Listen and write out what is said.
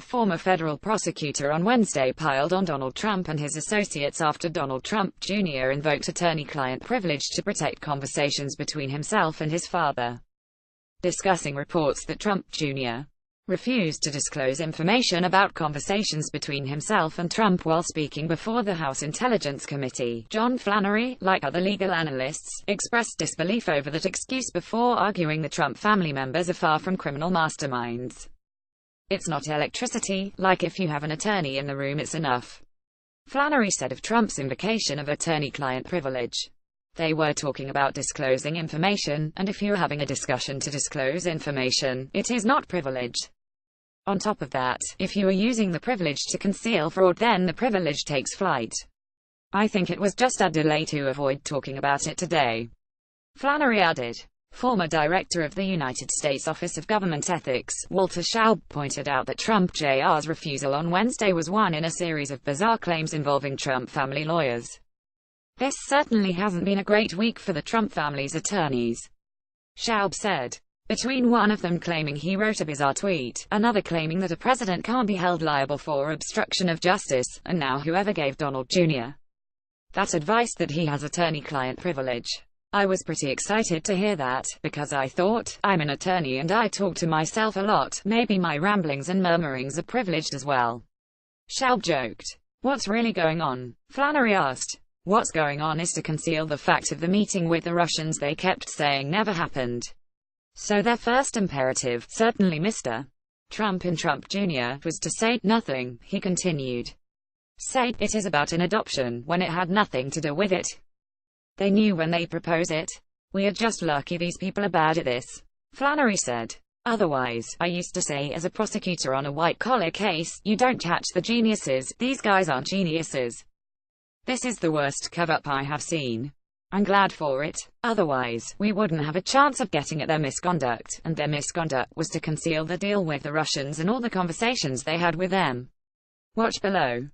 A former federal prosecutor on Wednesday piled on Donald Trump and his associates after Donald Trump Jr. invoked attorney-client privilege to protect conversations between himself and his father, discussing reports that Trump Jr. refused to disclose information about conversations between himself and Trump while speaking before the House Intelligence Committee. John Flannery, like other legal analysts, expressed disbelief over that excuse before arguing the Trump family members are far from criminal masterminds. "It's not electricity, like if you have an attorney in the room it's enough," Flannery said of Trump's invocation of attorney-client privilege. "They were talking about disclosing information, and if you're having a discussion to disclose information, it is not privilege. On top of that, if you are using the privilege to conceal fraud, then the privilege takes flight. I think it was just a delay to avoid talking about it today," Flannery added. Former director of the United States Office of Government Ethics, Walter Schaub, pointed out that Trump Jr.'s refusal on Wednesday was one in a series of bizarre claims involving Trump family lawyers. "This certainly hasn't been a great week for the Trump family's attorneys," Schaub said. Between one of them claiming he wrote a bizarre tweet, another claiming that a president can't be held liable for obstruction of justice, and now whoever gave Donald Jr. that advice that he has attorney-client privilege. "I was pretty excited to hear that, because I thought, I'm an attorney and I talk to myself a lot, maybe my ramblings and murmurings are privileged as well," Schaub joked. "What's really going on?" Flannery asked. "What's going on is to conceal the fact of the meeting with the Russians they kept saying never happened. So their first imperative, certainly Mr. Trump and Trump Jr., was to say nothing," he continued. "Say it is about an adoption, when it had nothing to do with it. They knew when they proposed it. We are just lucky these people are bad at this," Flannery said. "Otherwise, I used to say as a prosecutor on a white-collar case, you don't catch the geniuses, these guys aren't geniuses. This is the worst cover-up I have seen. I'm glad for it. Otherwise, we wouldn't have a chance of getting at their misconduct, and their misconduct was to conceal the deal with the Russians and all the conversations they had with them." Watch below.